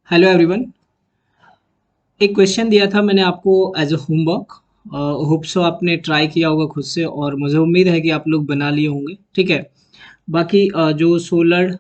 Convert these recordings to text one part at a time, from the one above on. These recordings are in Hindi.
Hello everyone. एक क्वेश्चन दिया था मैंने आपको as a homework. Hope so आपने ट्राई किया होगा खुद से और मुझे उम्मीद है कि आप लोग बना लिए होंगे। ठीक है। बाकी जो सोलर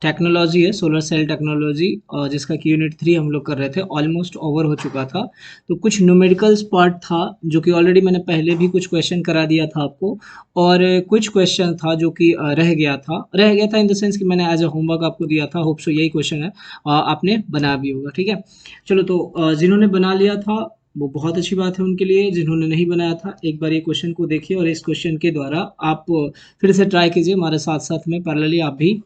टेक्नोलॉजी है, सोलर सेल टेक्नोलॉजी, जिसका कि यूनिट 3 हम लोग कर रहे थे, ऑलमोस्ट ओवर हो चुका था। तो कुछ न्यूमेरिकल्स पार्ट था जो कि ऑलरेडी मैंने पहले भी कुछ क्वेश्चन करा दिया था आपको। और कुछ क्वेश्चन था जो कि रह गया था इन द सेंस कि मैंने एज अ होमवर्क आपको दिया था। होप सो यही क्वेश्चन है, आपने बना भी होगा। ठीक है। चलो तो जिन्होंने बना लिया था वो बहुत अच्छी बात है उनके लिए। जिन्होंने नहीं बनाया था, एक बार ये क्वेश्चन को देखिए और इस क्वेश्चन के द्वारा आप फिर से ट्राई कीजिए हमारे साथ साथ में पैरेलली आप भी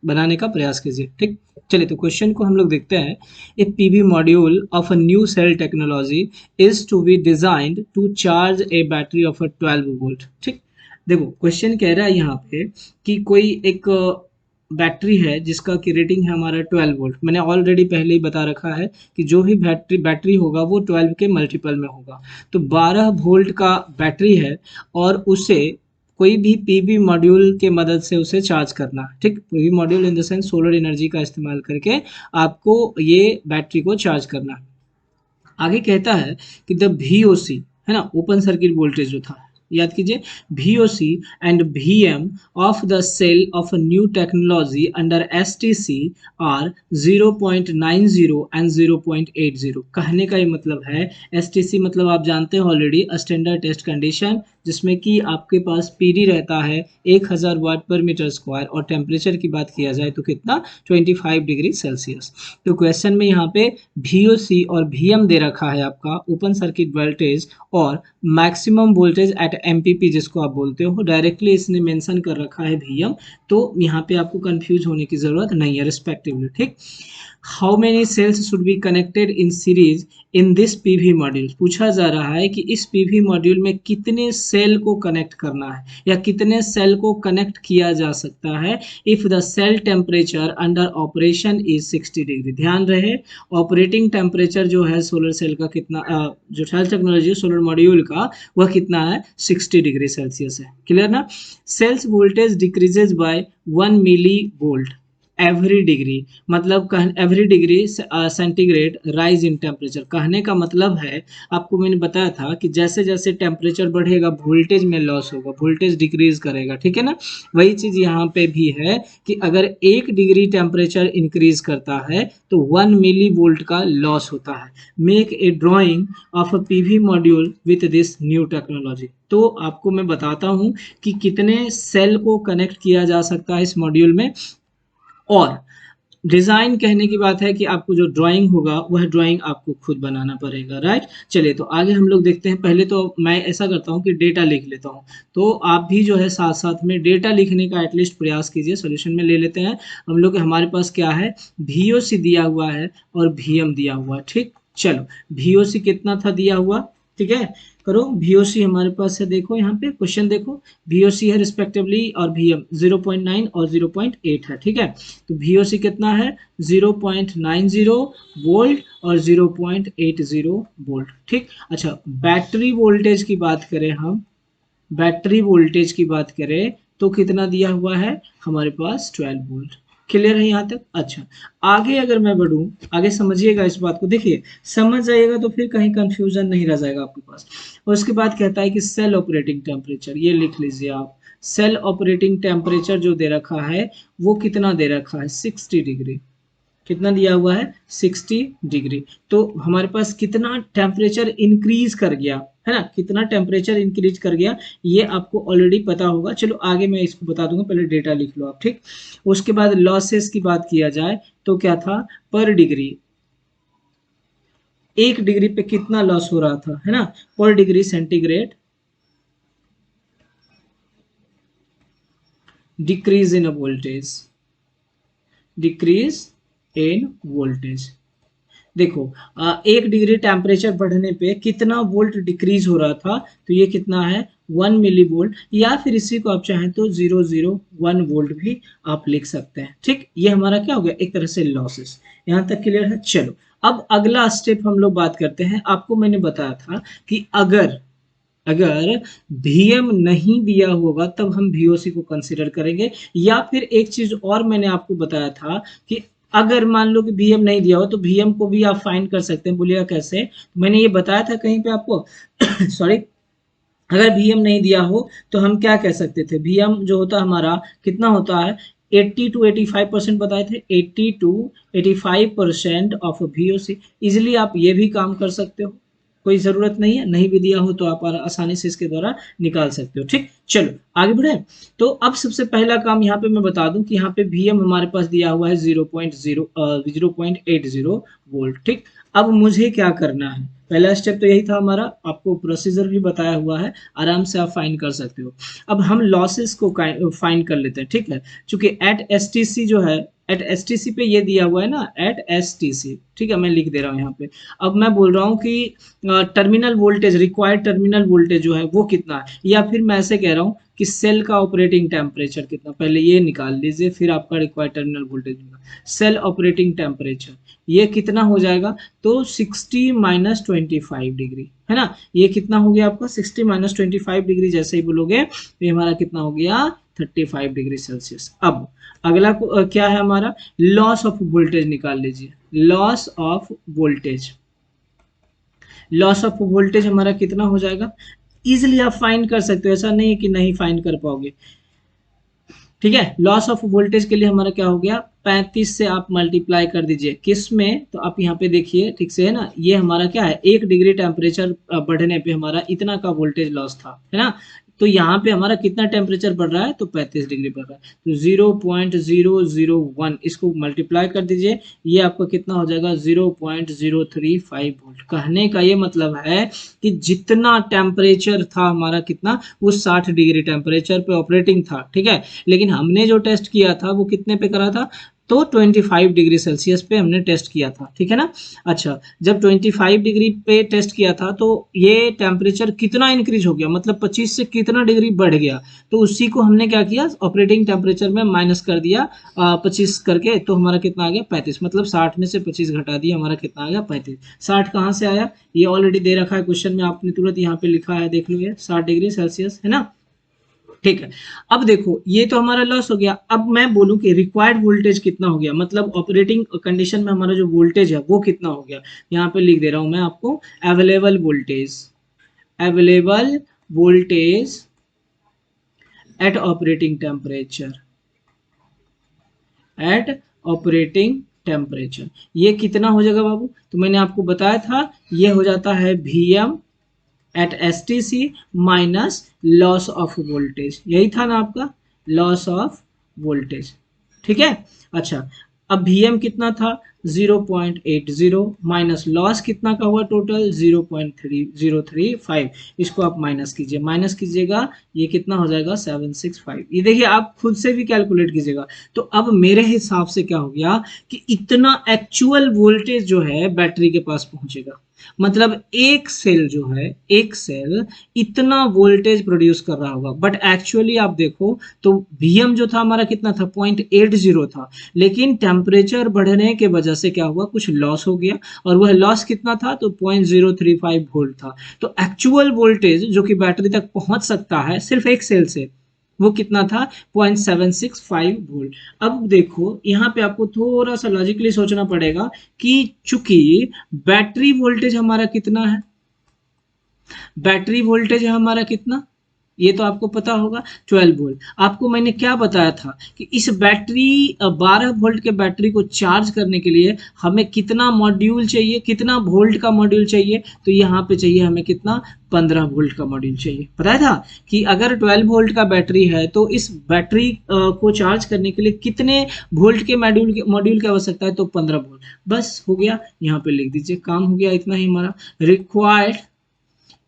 बनाने का प्रयास कीजिए। ठीक। चलिए तो क्वेश्चन को हम लोग देखते हैं। A PV module of a new cell technology is to be designed to charge a battery of a 12 volt. ठीक। देखो क्वेश्चन कह रहा है यहाँ पे कि कोई एक बैटरी है जिसका की रेटिंग है हमारा 12 वोल्ट। मैंने ऑलरेडी पहले ही बता रखा है कि जो भी बैटरी बैटरी होगा वो 12 के मल्टीपल में होगा। तो 12 वोल्ट का बैटरी है और उसे कोई भी पीवी मॉड्यूल के मदद से उसे चार्ज करना है। ठीक। PV module in the sense solar energy का इस्तेमाल करके आपको ये बैटरी को चार्ज करना है। आगे कहता है कि द VOC है ना, ओपन सर्किट वोल्टेज जो था, याद कीजिए, VOC and VM of the cell of a new technology under STC are 0.90 and 0.80। कहने का ये मतलब है, STC मतलब आप जानते हो ऑलरेडी, स्टैंडर्ड टेस्ट कंडीशन, जिसमें कि आपके पास PD रहता है 1000 वाट पर मीटर स्क्वायर और टेम्परेचर की बात किया जाए तो कितना, 25 डिग्री सेल्सियस। तो क्वेश्चन में यहाँ पे VOC और VM दे रखा है आपका ओपन सर्किट वोल्टेज और मैक्सिमम वोल्टेज एट MPP जिसको आप बोलते हो। डायरेक्टली इसने मेंशन कर रखा है VM। तो यहाँ पे आपको कंफ्यूज होने की जरूरत नहीं है, रिस्पेक्टिवली। ठीक। How many cells should be connected in series in this PV module. पूछा जा रहा है कि इस पीवी मॉड्यूल में कितने सेल को कनेक्ट करना है या कितने सेल को कनेक्ट किया जा सकता है if the cell temperature under operation is 60 degree. ध्यान रहे, ऑपरेटिंग टेम्परेचर जो है सोलर सेल का कितना, जो सेल टेक्नोलॉजी सोलर मॉड्यूल का, वह कितना है, 60 डिग्री सेल्सियस है। क्लियर ना। Cells voltage decreases by 1 milli volt every degree, मतलब every degree centigrade rise in temperature. कहने का मतलब है, आपको मैंने बताया था कि जैसे जैसे टेम्परेचर बढ़ेगा वोल्टेज में लॉस होगा, वोल्टेज डिक्रीज करेगा। ठीक है ना। वही चीज यहाँ पे भी है कि अगर 1 डिग्री टेम्परेचर इंक्रीज करता है तो 1 मिली वोल्ट का लॉस होता है। Make a drying of a PV module with this new technology. तो आपको मैं बताता हूँ कि कितने सेल को कनेक्ट किया जा सकता है इस मॉड्यूल में। और डिजाइन कहने की बात है कि आपको जो ड्राइंग होगा वह ड्राइंग आपको खुद बनाना पड़ेगा। राइट। चलिए तो आगे हम लोग देखते हैं। पहले तो मैं ऐसा करता हूँ कि डेटा लिख लेता हूँ, तो आप भी जो है साथ साथ में डेटा लिखने का एटलीस्ट प्रयास कीजिए। सोल्यूशन में ले लेते हैं हम लोग। हमारे पास क्या है, VOC दिया हुआ है और VM दिया हुआ है। ठीक। चलो, VOC कितना था दिया हुआ, ठीक है, करो। VOC हमारे पास है, देखो यहाँ पे क्वेश्चन देखो, VOC है रिस्पेक्टिवली और VM 0.9 और 0.8 है। ठीक है। तो VOC कितना है, 0.90 वोल्ट और 0.80 वोल्ट। ठीक। अच्छा, बैटरी वोल्टेज की बात करें हम, बैटरी वोल्टेज की बात करें तो कितना दिया हुआ है हमारे पास, 12 वोल्ट। क्लियर है यहाँ तक। अच्छा, आगे अगर मैं बढ़ूं, आगे समझिएगा इस बात को, देखिए समझ जाइएगा तो फिर कहीं कंफ्यूजन नहीं रह जाएगा आपके पास। और उसके बाद कहता है कि सेल ऑपरेटिंग टेम्परेचर, ये लिख लीजिए आप। सेल ऑपरेटिंग टेम्परेचर जो दे रखा है वो कितना दे रखा है, 60 डिग्री। कितना दिया हुआ है, 60 डिग्री। तो हमारे पास कितना टेम्परेचर इंक्रीज कर गया है ना, कितना टेम्परेचर इंक्रीज कर गया, ये आपको ऑलरेडी पता होगा। चलो आगे मैं इसको बता दूंगा, पहले डेटा लिख लो आप। ठीक। उसके बाद लॉसेस की बात किया जाए तो क्या था, पर डिग्री, 1 डिग्री पे कितना लॉस हो रहा था, है ना, पर degree centigrade decrease in voltage, decrease in voltage. देखो 1 डिग्री टेम्परेचर बढ़ने पे कितना वोल्ट डिक्रीज हो रहा था, तो ये कितना है, 1 मिली वोल्ट, या फिर इसी को आप चाहें तो 001 वोल्ट भी आप लिख सकते हैं। ठीक। ये हमारा क्या हो गया, एक तरह से लॉसेस। यहाँ तक क्लियर है। चलो, अब अगला स्टेप हम लोग बात करते हैं। आपको मैंने बताया था कि अगर अगर VM नहीं दिया होगा तब हम VOC को कंसिडर करेंगे, या फिर एक चीज और मैंने आपको बताया था कि अगर मान लो कि Vm नहीं दिया हो तो Vm को भी आप फाइंड कर सकते हैं। बोलिएगा कैसे? मैंने ये बताया था कहीं पे आपको सॉरी। अगर Vm नहीं दिया हो तो हम क्या कह सकते थे, Vm जो होता हमारा कितना होता है, 80 to 85% बताए थे, 80 to 85% ऑफ VOC। इजिली आप ये भी काम कर सकते हो, कोई ज़रूरत नहीं है, नहीं भी दिया हो तो आप आसानी से इसके द्वारा निकाल सकते हो। ठीक, चलो आगे बढ़े। तो अब सबसे पहला काम यहाँ पे मैं बता दूं कि यहाँ पे Vm हमारे पास दिया हुआ है 0.80 वोल्ट। ठीक, अब मुझे क्या करना है, पहला स्टेप तो यही था हमारा, आपको प्रोसीजर भी बताया हुआ है, आराम से आप फाइंड कर सकते हो। अब हम लॉसेस को फाइंड कर लेते हैं। ठीक है, चूंकि एट एस टी सी जो है, एट एस टी सी पे ये दिया हुआ है ना, एट एस टी सी, ठीक है, मैं लिख दे रहा हूँ यहाँ पे। अब मैं बोल रहा हूँ कि terminal voltage, required terminal voltage जो है वो कितना है, या फिर मैं ऐसे कह रहा हूँ कि सेल का ऑपरेटिंग टेम्परेचर कितना, पहले ये निकाल लीजिए फिर आपका required terminal voltage. Cell operating temperature ये कितना हो जाएगा, तो 60 माइनस 25 डिग्री है ना, ये कितना हो गया आपका 60 माइनस 25 डिग्री, जैसे ही बोलोगे तो ये हमारा कितना हो गया 35 डिग्री सेल्सियस। अब अगला क्या है हमारा, लॉस ऑफ वोल्टेज निकाल लीजिए, loss of voltage. Loss of voltage हमारा कितना हो जाएगा, इजिली आप फाइंड कर सकते हो, ऐसा नहीं है कि नहीं फाइंड कर पाओगे। ठीक है, लॉस ऑफ वोल्टेज के लिए हमारा क्या हो गया, 35 से आप मल्टीप्लाई कर दीजिए किस में, तो आप यहाँ पे देखिए ठीक से है ना, ये हमारा क्या है, 1 डिग्री टेम्परेचर बढ़ने पे हमारा इतना का वोल्टेज लॉस था, है ना। तो यहाँ पे हमारा कितना टेम्परेचर बढ़ रहा है, तो 35 डिग्री बढ़ रहा है, तो 0.001 इसको मल्टीप्लाई कर दीजिए, ये आपका कितना हो जाएगा 0.035 वोल्ट। कहने का ये मतलब है कि जितना टेम्परेचर था हमारा कितना, वो 60 डिग्री टेम्परेचर पे ऑपरेटिंग था। ठीक है, लेकिन हमने जो टेस्ट किया था वो कितने पे करा था, तो 25 डिग्री सेल्सियस पे हमने टेस्ट किया था। ठीक है ना। अच्छा, जब 25 डिग्री पे टेस्ट किया था तो ये टेम्परेचर कितना इंक्रीज हो गया, मतलब 25 से कितना डिग्री बढ़ गया, तो उसी को हमने क्या किया, ऑपरेटिंग टेम्परेचर में माइनस कर दिया 25 करके, तो हमारा कितना आ गया 35, मतलब 60 में से 25 घटा दिया, हमारा कितना आ गया 35। 60 कहाँ से आया, ये ऑलरेडी दे रखा है क्वेश्चन में, आपने तुरंत यहाँ पे लिखा है, देख लो ये 60 डिग्री सेल्सियस है ना। ठीक है, अब देखो ये तो हमारा लॉस हो गया। अब मैं बोलूं कि रिक्वायर्ड वोल्टेज कितना हो गया, मतलब ऑपरेटिंग कंडीशन में हमारा जो वोल्टेज है वो कितना हो गया, यहाँ पे लिख दे रहा हूं मैं आपको, available voltage, available voltage at operating temperature, at operating temperature, ये कितना हो जाएगा बाबू, तो मैंने आपको बताया था ये हो जाता है Vm at S T C minus loss of voltage, यही था ना आपका लॉस ऑफ वोल्टेज। ठीक है, अच्छा अब Vm कितना था 0.80 माइनस लॉस कितना का हुआ टोटल 0.3035, इसको आप माइनस कीजिए, माइनस कीजिएगा ये कितना हो जाएगा 765, ये देखिए आप खुद से भी कैलकुलेट कीजिएगा। तो अब मेरे हिसाब से क्या हो गया कि इतना एक्चुअल वोल्टेज जो है बैटरी के पास पहुंचेगा, मतलब एक सेल जो है, एक सेल इतना वोल्टेज प्रोड्यूस कर रहा होगा, बट एक्चुअली आप देखो तो Vm जो था हमारा कितना था 0.80 था, लेकिन टेम्परेचर बढ़ने के वजह से क्या हुआ, कुछ लॉस हो गया, और वह लॉस कितना था, तो 0.035 वोल्ट था। तो एक्चुअल वोल्टेज जो कि बैटरी तक पहुंच सकता है सिर्फ एक सेल से, वो कितना था 0.765 वोल्ट। अब देखो यहाँ पे आपको थोड़ा सा लॉजिकली सोचना पड़ेगा कि चूंकि बैटरी वोल्टेज हमारा कितना है, बैटरी वोल्टेज है हमारा कितना, ये तो आपको पता होगा 12 वोल्ट। आपको मैंने क्या बताया था कि इस बैटरी 12 वोल्ट के बैटरी को चार्ज करने के लिए हमें कितना मॉड्यूल चाहिए, कितना वोल्ट का मॉड्यूल चाहिए, तो यहाँ पे चाहिए हमें कितना 15 वोल्ट का मॉड्यूल चाहिए। बताया था कि अगर 12 वोल्ट का बैटरी है तो इस बैटरी को चार्ज करने के लिए कितने वोल्ट के मॉड्यूल की आवश्यकता है, तो 15 वोल्ट। बस हो गया, यहाँ पे लिख दीजिए, काम हो गया, इतना ही हमारा required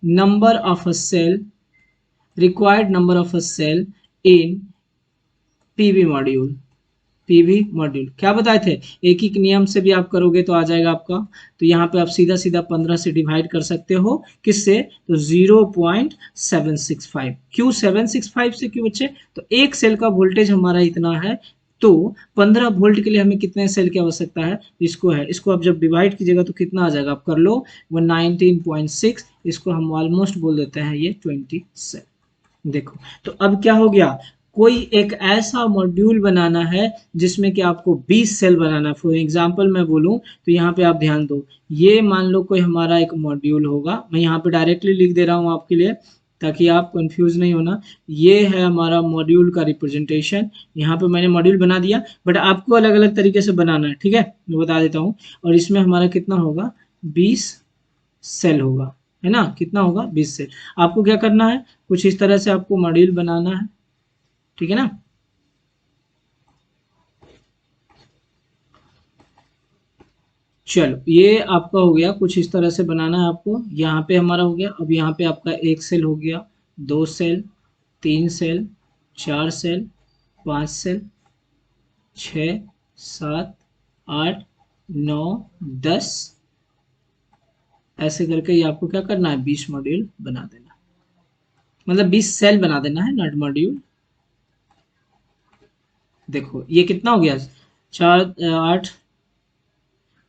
number of a cell, required number of a cell in PV module. PV module क्या बताए थे, एक ही नियम से भी आप करोगे तो आ जाएगा आपका, तो यहाँ पे आप सीधा सीधा 15 से डिवाइड कर सकते हो, किससे, तो 0.765। क्यों 765 से, क्यों बच्चे, तो एक सेल का वोल्टेज हमारा इतना है, तो 15 वोल्ट के लिए हमें कितने सेल की आवश्यकता है, इसको है, इसको आप जब डिवाइड कीजिएगा तो कितना आ जाएगा, आप कर लो 119.6, इसको हम ऑलमोस्ट बोल देते हैं ये 20 सेल। देखो तो अब क्या हो गया, कोई एक ऐसा मॉड्यूल बनाना है जिसमें कि आपको 20 सेल बनाना है। फॉर एग्जांपल मैं बोलूं तो यहाँ पे आप ध्यान दो, ये मान लो कोई हमारा एक मॉड्यूल होगा, मैं यहाँ पे डायरेक्टली लिख दे रहा हूँ आपके लिए ताकि आप कंफ्यूज नहीं होना। ये है हमारा मॉड्यूल का रिप्रेजेंटेशन, यहाँ पे मैंने मॉड्यूल बना दिया, बट आपको अलग अलग तरीके से बनाना है, ठीक है, मैं बता देता हूँ। और इसमें हमारा कितना होगा, 20 सेल होगा, है ना, कितना होगा, 20 सेल। आपको क्या करना है, कुछ इस तरह से आपको मॉड्यूल बनाना है, ठीक है ना। चलो ये आपका हो गया, कुछ इस तरह से बनाना है आपको। यहाँ पे हमारा हो गया, अब यहाँ पे आपका एक सेल हो गया, दो सेल, तीन सेल, चार सेल, पाँच सेल, छ, सात, आठ, नौ, 10, ऐसे करके ये आपको क्या करना है, 20 मॉड्यूल बना देना, मतलब 20 सेल बना देना है, नॉट मॉड्यूल। देखो ये कितना हो गया, चार, आठ,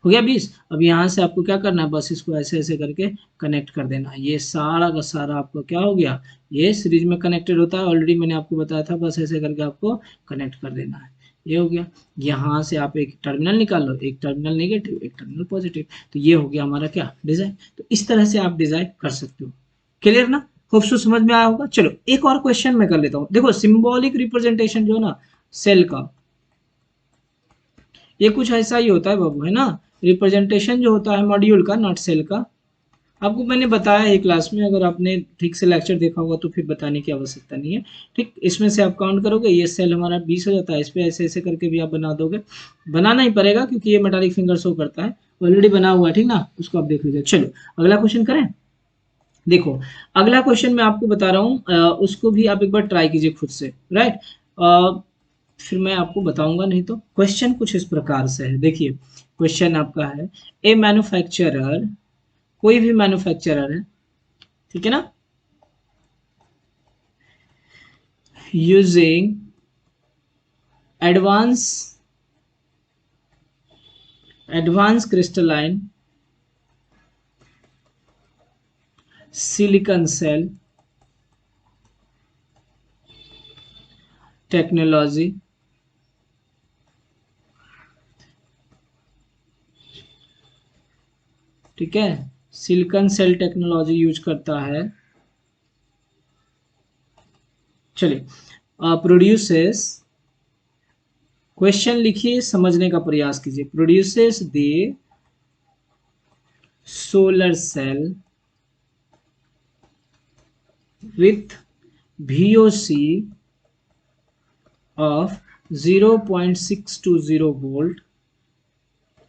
हो गया 20। अब यहाँ से आपको क्या करना है, बस इसको ऐसे ऐसे करके कनेक्ट कर देना है। ये सारा का सारा आपका क्या हो गया, ये सीरीज में कनेक्टेड होता है, ऑलरेडी मैंने आपको बताया था, बस ऐसे करके आपको कनेक्ट कर देना है। ये हो गया। यहाँ से आप एक टर्मिनल निकाल लो, एक टर्मिनल नेगेटिव, एक टर्मिनल पॉजिटिव, तो ये हो गया हमारा क्या, डिजाइन। तो इस तरह से आप डिजाइन कर सकते हो। क्लियर ना, होप सो समझ में आया होगा। चलो एक और क्वेश्चन मैं कर लेता हूँ। देखो सिंबॉलिक रिप्रेजेंटेशन जो है ना सेल का, ये कुछ ऐसा ही होता है बाबू, है ना। रिप्रेजेंटेशन जो होता है मॉड्यूल का, नॉट सेल का, आपको मैंने बताया है क्लास में, अगर आपने ठीक से लेक्चर देखा होगा तो फिर बताने की आवश्यकता नहीं है। ठीक, इसमें से आप काउंट करोगे, ये सेल हमारा 20 हो जाता है, इस पे ऐसे ऐसे करके भी आप बना दोगे, बनाना ही पड़ेगा क्योंकि ये मेटालिक फिंगर शो करता है, ऑलरेडी बना हुआ है, ठीक ना, उसको आप देख लीजिए। चलो अगला क्वेश्चन करें। देखो अगला क्वेश्चन मैं आपको बता रहा हूँ, उसको भी आप एक बार ट्राई कीजिए खुद से, राइट। फिर मैं आपको बताऊंगा, नहीं तो क्वेश्चन कुछ इस प्रकार से है। देखिए क्वेश्चन आपका है, ए मैन्युफैक्चरर, कोई भी मैन्युफैक्चरर है, ठीक है ना, using advance advance crystalline silicon cell technology, ठीक है, सिलिकॉन सेल टेक्नोलॉजी यूज करता है। चलिए प्रोड्यूसेस, क्वेश्चन लिखिए, समझने का प्रयास कीजिए। Produces the solar cell with VOC of 0.620 volt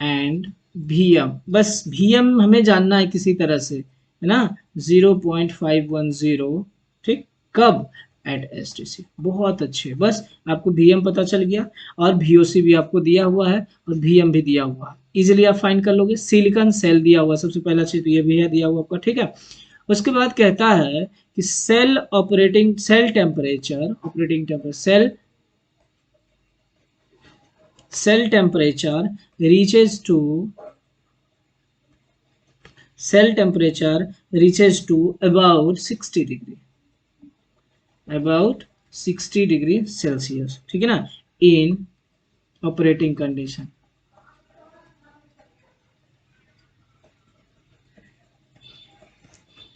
and VM, बस VM हमें जानना है किसी तरह से, है ना, 0.510, ठीक, कब, एट STC। बहुत अच्छे, बस आपको VM पता चल गया और VOC भी आपको दिया हुआ है और VM भी दिया हुआ है, इजिली आप फाइंड कर लोगे। सिलिकॉन सेल दिया हुआ, सबसे पहला चीज तो ये भी है दिया हुआ आपका, ठीक है। उसके बाद कहता है कि cell operating, cell temperature, operating temperature, cell temperature reaches to cell temperature reaches to about 60 degree, about 60 degree Celsius, ठीक है ना, in operating condition।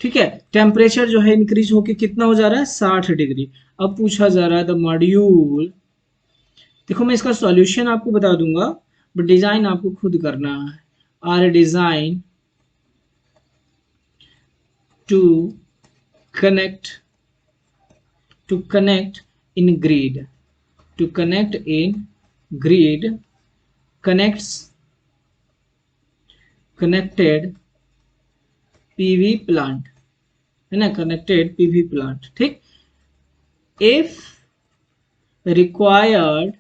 ठीक है, टेम्परेचर जो है इंक्रीज होके कितना हो जा रहा है, 60 डिग्री। अब पूछा जा रहा है द मॉड्यूल, देखो मैं इसका सॉल्यूशन आपको बता दूंगा, बट डिजाइन आपको खुद करना है। Are design to connect to connect in grid, to connect in grid, connects connected PV plant, है ना, connected PV plant, ठीक। if required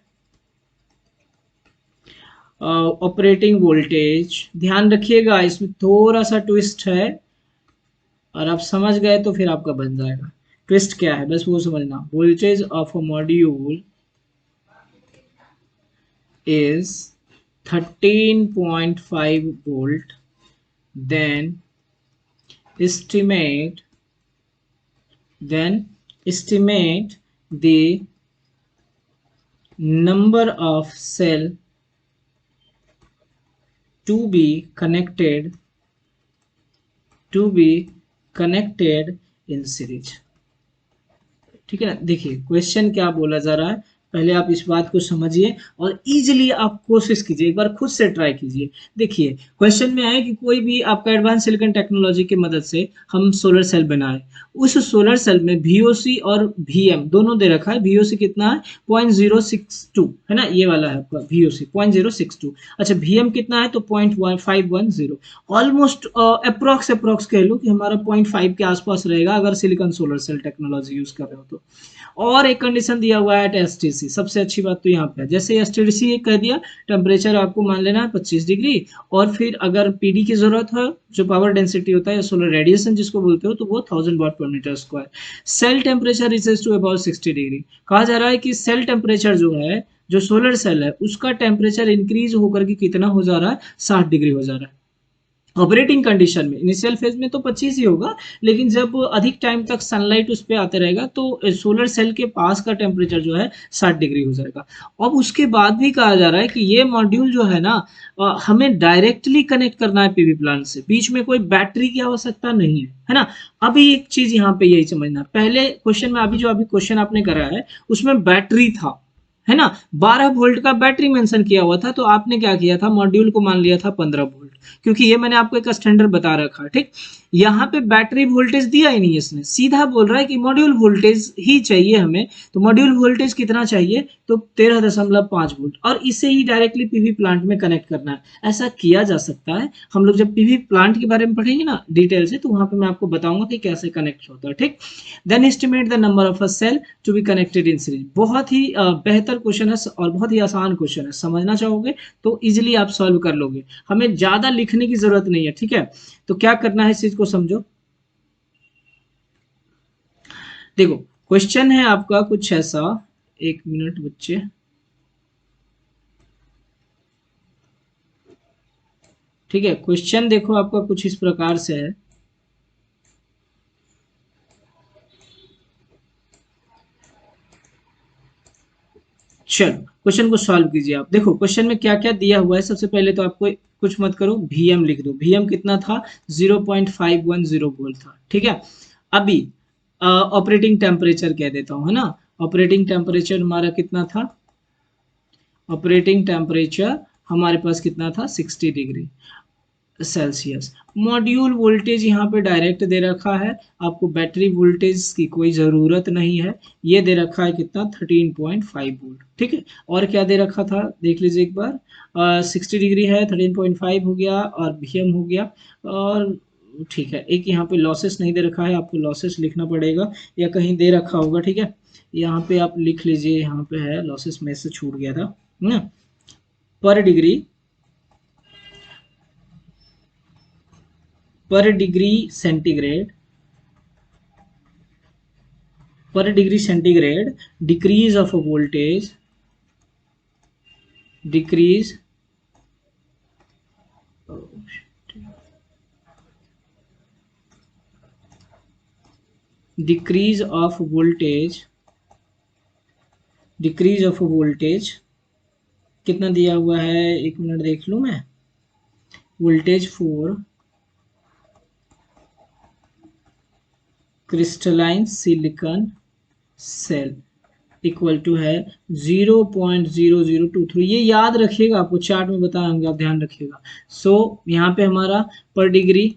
ऑपरेटिंग वोल्टेज, ध्यान रखिएगा इसमें थोड़ा सा ट्विस्ट है, और आप समझ गए तो फिर आपका बन जाएगा। ट्विस्ट क्या है बस वो समझना, voltage of a module is 13.5 volt, then estimate then estimate the number of cell to be connected in series। ठीक है ना। देखिए क्वेश्चन क्या बोला जा रहा है, पहले आप इस बात को समझिए और इजीली आप कोशिश कीजिए, एक बार खुद से ट्राई कीजिए। देखिए क्वेश्चन में आया कि कोई भी आपका एडवांस सिलिकॉन टेक्नोलॉजी की मदद से हम सोलर सेल बनाए, उस सोलर सेल में VOC और VM दोनों दे रखा है। VOC कितना है 0.062 है ना, ये वाला है आपका VOC 0.062। अच्छा VM कितना है तो 0.510, ऑलमोस्ट अप्रोक्स कह लो कि हमारा 0.5 के आसपास रहेगा अगर silicon solar cell technology use कर रहे हो तो। और एक कंडीशन दिया हुआ है STC। सबसे अच्छी बात तो यहाँ पे है, जैसे STC कह दिया टेम्परेचर आपको मान लेना है 25 डिग्री, और फिर अगर PD की जरूरत है जो पावर डेंसिटी होता है या सोलर रेडिएशन जिसको बोलते हो तो वो 1000 watt per metre square. Cell temperature reaches to about 60 degree. कहा जा रहा है कि सेल टेम्परेचर जो है, जो सोलर सेल है उसका टेम्परेचर इंक्रीज होकर के कितना हो जा रहा है 60 डिग्री हो जा रहा है। ऑपरेटिंग कंडीशन में इनिशियल फेज में तो 25 ही होगा, लेकिन जब अधिक टाइम तक सनलाइट उस पर आते रहेगा तो सोलर सेल के पास का टेम्परेचर जो है 60 डिग्री हो जाएगा। अब उसके बाद भी कहा जा रहा है कि ये मॉड्यूल जो है ना हमें डायरेक्टली कनेक्ट करना है पीवी प्लांट से, बीच में कोई बैटरी की आवश्यकता नहीं है ना। अभी एक चीज यहाँ पे यही समझना, पहले क्वेश्चन में अभी क्वेश्चन आपने करा है उसमें बैटरी था, है ना, 12 वोल्ट का बैटरी मेंशन किया हुआ था, तो आपने क्या किया था मॉड्यूल को मान लिया था 15 वोल्ट, क्योंकि ये मैंने आपको एक स्टैंडर्ड बता रखा है। ठीक, यहाँ पे बैटरी वोल्टेज दिया ही नहीं है इसने, सीधा बोल रहा है कि मॉड्यूल वोल्टेज ही चाहिए हमें। तो मॉड्यूल वोल्टेज कितना चाहिए तो 13.5 वोल्ट, और इसे ही डायरेक्टली पीवी प्लांट में कनेक्ट करना है। ऐसा किया जा सकता है, हम लोग जब पीवी प्लांट के बारे में पढ़ेंगे ना डिटेल से तो वहां पे मैं आपको बताऊंगा कि कैसे कनेक्ट होता है। ठीक, then estimate the number of a cell to be connected in series. बहुत ही बेहतर क्वेश्चन है और बहुत ही आसान क्वेश्चन है, समझना चाहोगे तो इजिली आप सॉल्व कर लोगे, हमें ज्यादा लिखने की जरूरत नहीं है। ठीक है, तो क्या करना है इस चीज को समझो। देखो क्वेश्चन है आपका कुछ ऐसा, एक मिनट बच्चे। ठीक है, क्वेश्चन देखो आपका कुछ इस प्रकार से है। चलो क्वेश्चन को सॉल्व कीजिए आप। देखो क्वेश्चन में क्या क्या दिया हुआ है, सबसे पहले तो आपको कुछ मत करो, VM लिख दो। VM कितना था 0.510 वोल्ट था। ठीक है, अभी ऑपरेटिंग टेम्परेचर कह देता हूँ, है ना। ऑपरेटिंग टेम्परेचर हमारा कितना था, ऑपरेटिंग टेम्परेचर हमारे पास कितना था 60 डिग्री सेल्सियस। मॉड्यूल वोल्टेज यहाँ पे डायरेक्ट दे रखा है, आपको बैटरी वोल्टेज की कोई ज़रूरत नहीं है। ये दे रखा है कितना 13.5 वोल्ट। ठीक है, और क्या दे रखा था देख लीजिए एक बार, 60 डिग्री है, 13.5 हो गया और VM हो गया। और ठीक है, एक यहाँ पे लॉसेस नहीं दे रखा है, आपको लॉसेस लिखना पड़ेगा या कहीं दे रखा होगा। ठीक है, यहाँ पे आप लिख लीजिए, यहाँ पे है लॉसेस में से छूट गया था ना। पर डिग्री, पर degree centigrade, per degree centigrade decrease of a voltage, decrease decrease of voltage, decrease of voltage कितना दिया हुआ है, एक मिनट देख लूं मैं। Voltage for crystalline silicon cell equal to है 0.0023। ये याद रखिएगा, आपको चार्ट में बताएंगे, आप ध्यान रखिएगा। सो यहाँ पे हमारा पर degree,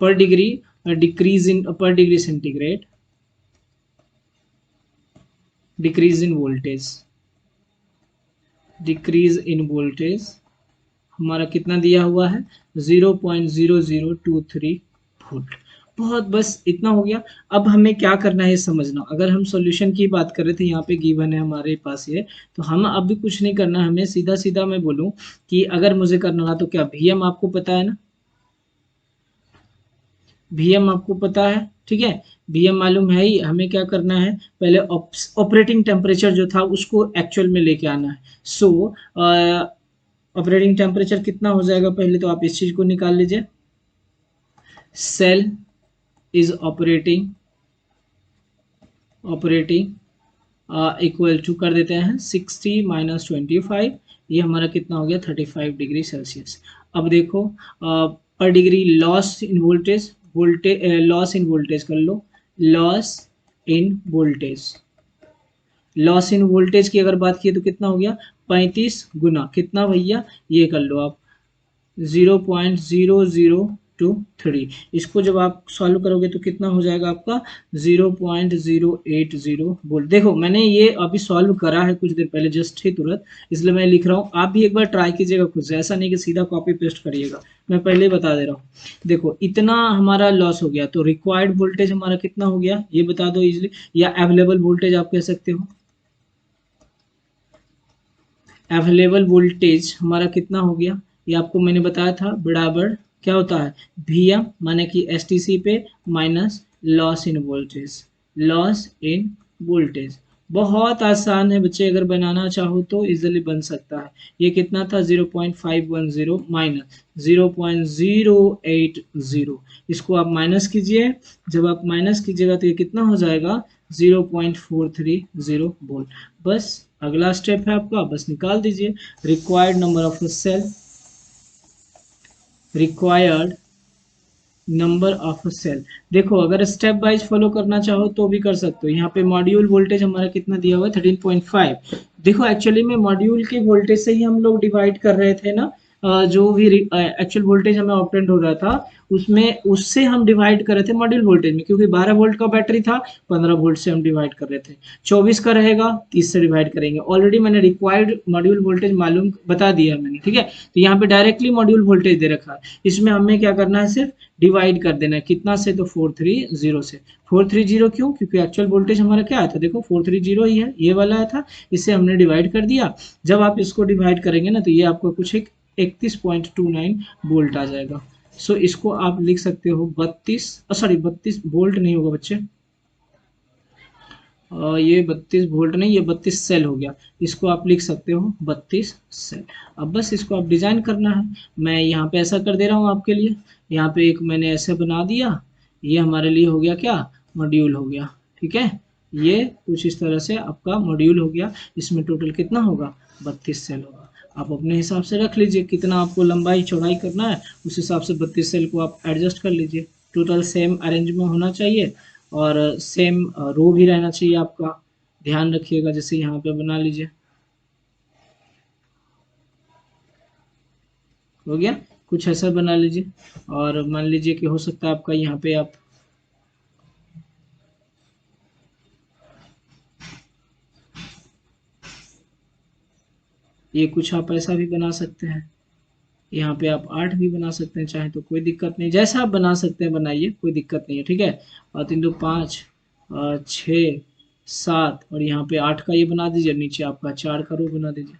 per degree decrease in per degree centigrade decrease in voltage, decrease in voltage हमारा कितना दिया हुआ है 0.0023 वोल्ट। बहुत बस इतना हो गया। अब हमें क्या करना है समझना, अगर हम सॉल्यूशन की बात कर रहे थे, यहाँ पे गिवन है हमारे पास ये, तो हम अब भी कुछ नहीं करना, हमें सीधा सीधा मैं बोलूँ कि अगर मुझे करना था तो क्या VM आपको पता है ना, VM आपको पता है। ठीक है, VM मालूम है ही, हमें क्या करना है पहले ऑपरेटिंग टेम्परेचर जो था उसको एक्चुअल में लेके आना है। सो ऑपरेटिंग टेम्परेचर कितना हो जाएगा, पहले तो आप इस चीज को निकाल लीजिए। Cell is operating operating equal to कर देते हैं 60 माइनस 25, ये हमारा कितना हो गया 35 डिग्री सेल्सियस। अब देखो पर degree loss in voltage, loss in voltage कर लो, loss in voltage, loss in voltage की अगर बात की तो कितना हो गया 35 गुना कितना भैया, ये कर लो आप 0.0023। इसको जब आप सॉल्व करोगे तो कितना हो जाएगा आपका 0.080 वोल्ट। देखो मैंने ये अभी सॉल्व करा है कुछ देर पहले जस्ट ही तुरंत, इसलिए मैं लिख रहा हूँ। आप भी एक बार ट्राई कीजिएगा खुद से, ऐसा नहीं कि सीधा कॉपी पेस्ट करिएगा, मैं पहले ही बता दे रहा हूँ। देखो इतना हमारा लॉस हो गया तो रिक्वायर्ड वोल्टेज हमारा कितना हो गया ये बता दो इजिली, या अवेलेबल वोल्टेज आप कह सकते हो। अवेलेबल वोल्टेज हमारा कितना हो गया, ये आपको मैंने बताया था, बराबर क्या होता है VM माने कि STC पे minus loss in voltage, loss in voltage. बहुत आसान है बच्चे, अगर बनाना चाहो तो इजीली बन सकता है। ये कितना था 0.510 माइनस 0.080, इसको आप माइनस कीजिए, जब आप माइनस कीजिएगा तो ये कितना हो जाएगा 0.430 वोल्ट। बस अगला स्टेप है आपका, बस निकाल दीजिए required number of cell, required number of cell. देखो अगर स्टेप वाइज फॉलो करना चाहो तो भी कर सकते हो। यहाँ पे मॉड्यूल वोल्टेज हमारा कितना दिया हुआ है 13.5। देखो एक्चुअली में मॉड्यूल के वोल्टेज से ही हम लोग डिवाइड कर रहे थे ना, जो भी एक्चुअल वोल्टेज हमें ऑब्टेंड हो रहा था उसमें, उससे हम डिवाइड कर रहे थे मॉड्यूल वोल्टेज में, क्योंकि 12 वोल्ट का बैटरी था 15 वोल्ट से हम डिवाइड कर रहे थे। 24 का रहेगा 30 से डिवाइड करेंगे। ऑलरेडी मैंने रिक्वायर्ड मॉड्यूल वोल्टेज मालूम बता दिया है मैंने, ठीक है। तो यहाँ पे डायरेक्टली मॉड्यूल वोल्टेज दे रखा है, इसमें हमें क्या करना है सिर्फ डिवाइड कर देना है कितना से, तो 430 से। 430 क्यों, क्योंकि एक्चुअल वोल्टेज हमारा क्या आया था, देखो 430 ही है, ये वाला आया था, इसे हमने डिवाइड कर दिया। जब आप इसको डिवाइड करेंगे ना तो ये आपको कुछ एक 31.29 वोल्ट आ जाएगा। सो इसको आप लिख सकते हो 32 वोल्ट नहीं होगा बच्चे, ये 32 वोल्ट नहीं, ये 32 सेल हो गया। इसको आप लिख सकते हो 32 सेल। अब बस इसको आप डिजाइन करना है, मैं यहाँ पे ऐसा कर दे रहा हूँ आपके लिए। यहाँ पे एक मैंने ऐसे बना दिया, ये हमारे लिए हो गया क्या मॉड्यूल हो गया, ठीक है। ये कुछ इस तरह से आपका मॉड्यूल हो गया, इसमें टोटल कितना होगा 32 सेल होगा। आप अपने हिसाब से रख लीजिए कितना आपको लंबाई चौड़ाई करना है, उस हिसाब से 32 सेल को आप एडजस्ट कर लीजिए। टोटल सेम अरेंज में होना चाहिए और सेम रो भी रहना चाहिए आपका, ध्यान रखिएगा। जैसे यहाँ पे बना लीजिए, हो गया कुछ ऐसा बना लीजिए। और मान लीजिए कि हो सकता है आपका यहाँ पे आप ये कुछ आप ऐसा भी बना सकते हैं, यहाँ पे आप 8 भी बना सकते हैं चाहे तो, कोई दिक्कत नहीं, जैसा आप बना सकते हैं बनाइए, कोई दिक्कत नहीं है, ठीक है। और 3 2 5 6 7 और यहाँ पे 8 का ये बना दीजिए, नीचे आपका 4 का रो बना दीजिए,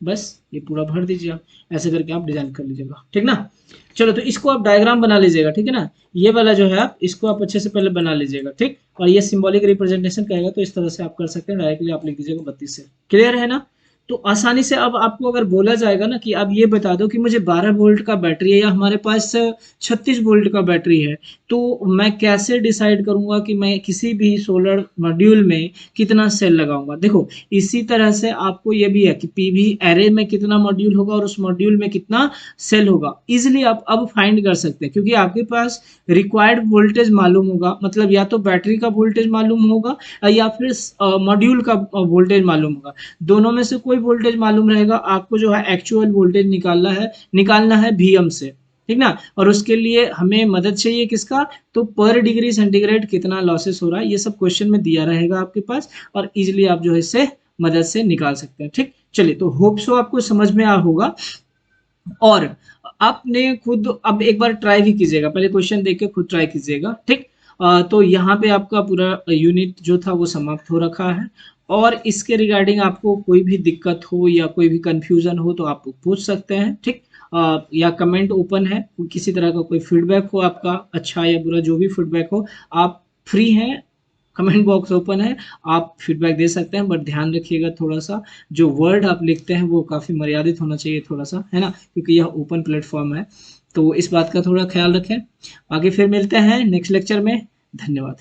बस ये पूरा भर दीजिए आप। ऐसे करके आप डिजाइन कर लीजिएगा, ठीक ना। चलो तो इसको आप डायग्राम बना लीजिएगा, ठीक है ना। ये वाला जो है आप इसको आप अच्छे से पहले बना लीजिएगा, ठीक। और ये सिंबॉलिक रिप्रेजेंटेशन कहेगा तो इस तरह से आप कर सकते हैं, डायरेक्टली आप लिख दीजिएगा 32 से। क्लियर है ना। तो आसानी से अब आपको अगर बोला जाएगा ना कि आप ये बता दो कि मुझे 12 वोल्ट का बैटरी है या हमारे पास 36 वोल्ट का बैटरी है, तो मैं कैसे डिसाइड करूंगा कि मैं किसी भी सोलर मॉड्यूल में कितना सेल लगाऊंगा। देखो इसी तरह से आपको ये भी है कि पीवी एरे में कितना मॉड्यूल होगा और उस मॉड्यूल में कितना सेल होगा, इजिली आप अब फाइंड कर सकते हैं, क्योंकि आपके पास रिक्वायर्ड वोल्टेज मालूम होगा, मतलब या तो बैटरी का वोल्टेज मालूम होगा या फिर मॉड्यूल का वोल्टेज मालूम होगा। दोनों में से कोई वोल्टेज मालूम रहेगा, आपको जो है एक्चुअल वोल्टेज निकालना है VM से, ठीक ना। और उसके लिए हमें मदद चाहिए किसका, तो पर डिग्री सेंटीग्रेड कितना लॉसेस हो रहा है, ये सब क्वेश्चन में दिया रहेगा आपके पास, और इजिली आप जो है इससे मदद से निकाल सकते हैं, ठीक। चलिए तो होप सो आपको समझ में आ होगा। और आपने खुद अब एक बार ट्राई भी कीजिएगा, पहले क्वेश्चन देख के खुद ट्राई कीजिएगा, ठीक। तो यहाँ पे आपका पूरा यूनिट जो था वो समाप्त हो रखा है। और इसके रिगार्डिंग आपको कोई भी दिक्कत हो या कोई भी कंफ्यूजन हो तो आप पूछ सकते हैं, ठीक। या कमेंट ओपन है, किसी तरह का कोई फीडबैक हो आपका अच्छा या बुरा, जो भी फीडबैक हो आप फ्री हैं, कमेंट बॉक्स ओपन है, आप फीडबैक दे सकते हैं। बट ध्यान रखिएगा थोड़ा सा जो वर्ड आप लिखते हैं वो काफ़ी मर्यादित होना चाहिए थोड़ा सा, है ना, क्योंकि यह ओपन प्लेटफॉर्म है। तो इस बात का थोड़ा ख्याल रखें। आगे फिर मिलते हैं नेक्स्ट लेक्चर में। धन्यवाद।